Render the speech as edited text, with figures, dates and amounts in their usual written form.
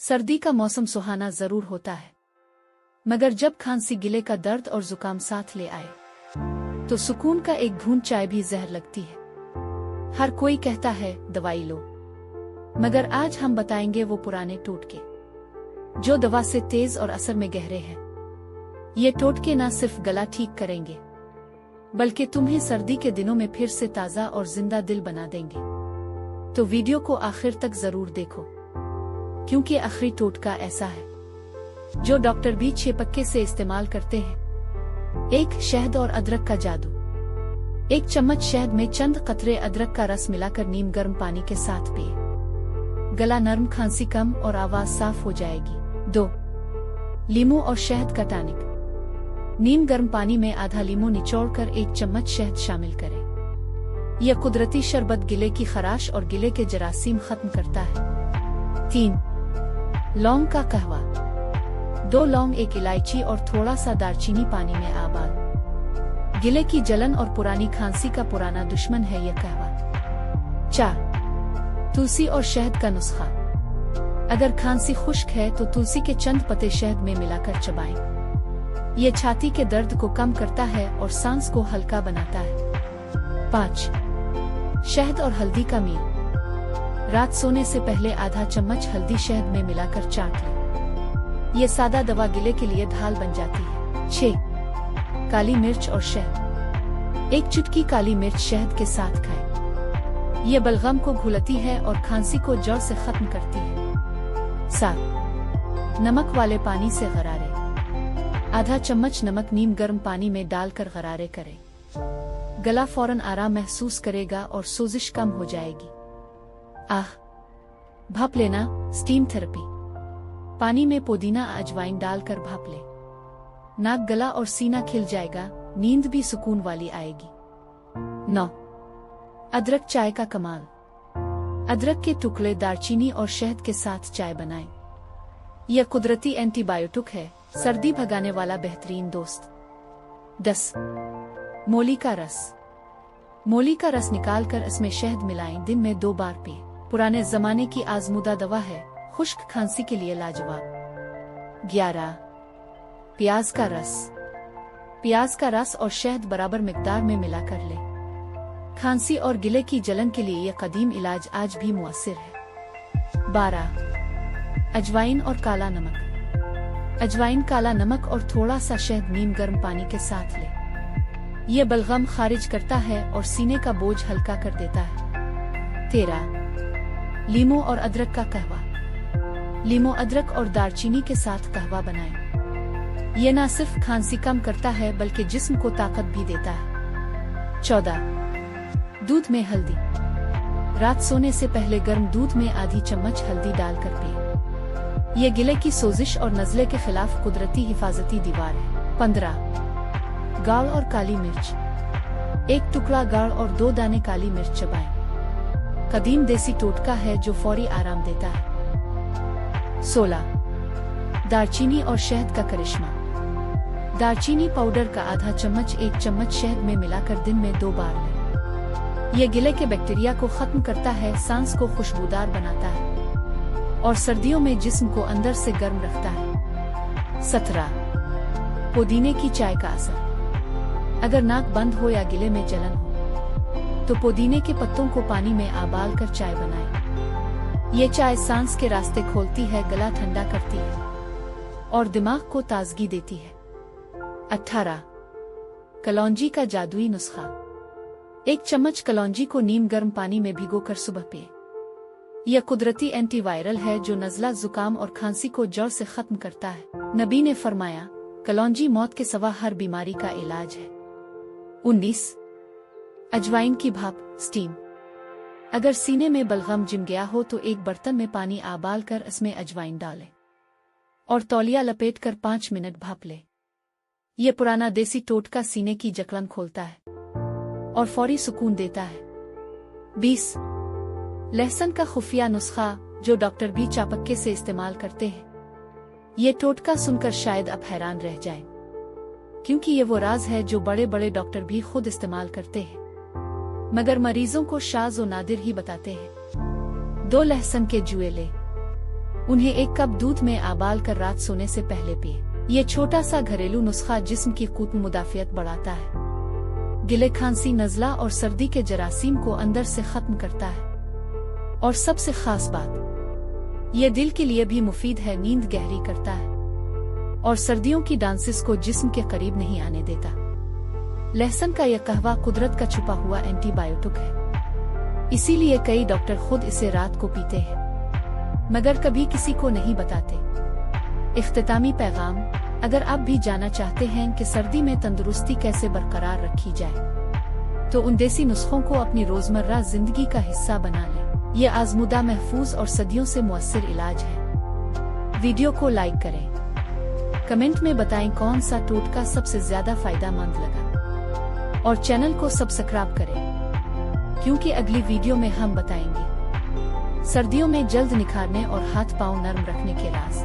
सर्दी का मौसम सुहाना जरूर होता है, मगर जब खांसी गिले का दर्द और जुकाम साथ ले आए तो सुकून का एक घूंट चाय भी जहर लगती है। हर कोई कहता है दवाई लो, मगर आज हम बताएंगे वो पुराने टोटके जो दवा से तेज और असर में गहरे हैं। ये टोटके ना सिर्फ गला ठीक करेंगे, बल्कि तुम्हें सर्दी के दिनों में फिर से ताज़ा और जिंदा दिल बना देंगे। तो वीडियो को आखिर तक जरूर देखो, क्योंकि आखिरी टोटका ऐसा है जो डॉक्टर बी छेपक्के से इस्तेमाल करते हैं। 1. शहद और अदरक का जादू। 1 चम्मच शहद में चंद कतरे अदरक का रस मिलाकर नीम गर्म पानी के साथ पिए। गला नरम, खांसी कम और आवाज साफ हो जाएगी। 2. लीमू और शहद का टॉनिक। नीम गर्म पानी में आधा लीमू निचोड़कर 1 चम्मच शहद शामिल करें। यह कुदरती शरबत गिले की खराश और गिले के जरासीम खत्म करता है। 3. लौंग का कहवा। 2 लौंग, 1 इलायची और थोड़ा सा दालचीनी पानी में आबाल। गिले की जलन और पुरानी खांसी का पुराना दुश्मन है यह कहवा। 4. तुलसी और शहद का नुस्खा। अगर खांसी खुश्क है तो तुलसी के चंद पत्ते शहद में मिलाकर चबाएं। ये छाती के दर्द को कम करता है और सांस को हल्का बनाता है। 5. शहद और हल्दी का मील। रात सोने से पहले आधा चम्मच हल्दी शहद में मिलाकर चाट लें। ये सादा दवा गिले के लिए ढाल बन जाती है। 6. काली मिर्च और शहद। 1 चुटकी काली मिर्च शहद के साथ खाएं। ये बलगम को घुलती है और खांसी को जड़ से खत्म करती है। 7. नमक वाले पानी से गरारे। आधा चम्मच नमक नीम गर्म पानी में डालकर गरारे करें। गला फौरन आराम महसूस करेगा और सोजिश कम हो जाएगी। भाप लेना, स्टीम थेरेपी। पानी में पुदीना अजवाइन डालकर भाप ले। नाक, गला और सीना खिल जाएगा, नींद भी सुकून वाली आएगी। 9. अदरक चाय का कमाल। अदरक के टुकड़े दालचीनी और शहद के साथ चाय बनाएं। यह कुदरती एंटीबायोटिक है, सर्दी भगाने वाला बेहतरीन दोस्त। 10. मोली का रस। मोली का रस निकालकर इसमें शहद मिलाएं। दिन में 2 बार पिए। पुराने जमाने की आजमुदा दवा है, खुश्क खांसी के लिए लाजवाब। 11. प्याज का रस। प्याज का रस और शहद बराबर मिकदार में मिलाकर ले। खांसी और गिले की जलन के लिए यह कदीम इलाज आज भी मुअस्सिर है। 12. अजवाइन और काला नमक। अजवाइन, काला नमक और थोड़ा सा शहद नीम गर्म पानी के साथ ले। यह बलगम खारिज करता है और सीने का बोझ हल्का कर देता है। 13. लीमू और अदरक का कहवा। लीमू, अदरक और दालचीनी के साथ कहवा बनाएं। यह न सिर्फ खांसी कम करता है बल्कि जिस्म को ताकत भी देता है। 14. दूध में हल्दी। रात सोने से पहले गर्म दूध में आधी चम्मच हल्दी डालकर पिए। यह गिले की सोजिश और नज़ले के खिलाफ कुदरती हिफाजती दीवार है। 15. गाढ़ और काली मिर्च। 1 टुकड़ा गाढ़ और 2 दाने काली मिर्च चबाएं। कदीम देसी टोटका है जो फौरी आराम देता है। 16. दालचीनी और शहद का करिश्मा। दालचीनी पाउडर का आधा चम्मच 1 चम्मच शहद में मिलाकर दिन में 2 बार लें। यह गिले के बैक्टीरिया को खत्म करता है, सांस को खुशबूदार बनाता है और सर्दियों में जिस्म को अंदर से गर्म रखता है। 17. पुदीने की चाय का असर। अगर नाक बंद हो या गिले में जलन हो तो पुदीने के पत्तों को पानी में उबाल कर चाय बनाएं। ये चाय सांस के रास्ते खोलती है, गला ठंडा करती है और दिमाग को ताजगी देती है। 18. कलौंजी का जादुई नुस्खा। 1 चम्मच कलौंजी को नीम गर्म पानी में भिगोकर सुबह पिए। यह कुदरती एंटीवायरल है जो नज़ला, जुकाम और खांसी को जड़ से खत्म करता है। नबी ने फरमाया, कलौंजी मौत के सिवा हर बीमारी का इलाज है। 19. अजवाइन की भाप, स्टीम। अगर सीने में बलगम जम गया हो तो 1 बर्तन में पानी उबाल कर इसमें अजवाइन डालें और तौलिया लपेटकर 5 मिनट भाप लें। यह पुराना देसी टोटका सीने की जकड़न खोलता है और फौरी सुकून देता है। 20. लहसुन का खुफिया नुस्खा जो डॉक्टर बी छेपक्के से इस्तेमाल करते हैं। ये टोटका सुनकर शायद आप हैरान रह जाएं, क्योंकि ये वो राज है जो बड़े बड़े डॉक्टर भी खुद इस्तेमाल करते हैं, मगर मरीजों को शाज़ और नादिर ही बताते हैं। 2 लहसुन के जुए ले। उन्हें एक कप दूध में आबाल कर रात सोने से पहले पिए। ये छोटा सा घरेलू नुस्खा जिस्म की क़ुव्वत मुदाफ़ियत बढ़ाता है, गिले, खांसी, नज़ला और सर्दी के जरासीम को अंदर से खत्म करता है। और सबसे खास बात, यह दिल के लिए भी मुफीद है, नींद गहरी करता है और सर्दियों की डांसिस को जिस्म के करीब नहीं आने देता। लहसुन का यह कहवा कुदरत का छुपा हुआ एंटीबायोटिक है, इसीलिए कई डॉक्टर खुद इसे रात को पीते हैं, मगर कभी किसी को नहीं बताते। इख्तितामी पैगाम, अगर आप भी जानना चाहते हैं कि सर्दी में तंदुरुस्ती कैसे बरकरार रखी जाए, तो उन देसी नुस्खों को अपनी रोजमर्रा जिंदगी का हिस्सा बना लें। ये आजमुदा, महफूज और सदियों से मुअस्सिर इलाज है। वीडियो को लाइक करें, कमेंट में बताएं कौन सा टोटका सबसे ज्यादा फायदेमंद लगा, और चैनल को सब्सक्राइब करें, क्योंकि अगली वीडियो में हम बताएंगे सर्दियों में जल्द निखारने और हाथ पांव नर्म रखने के राज।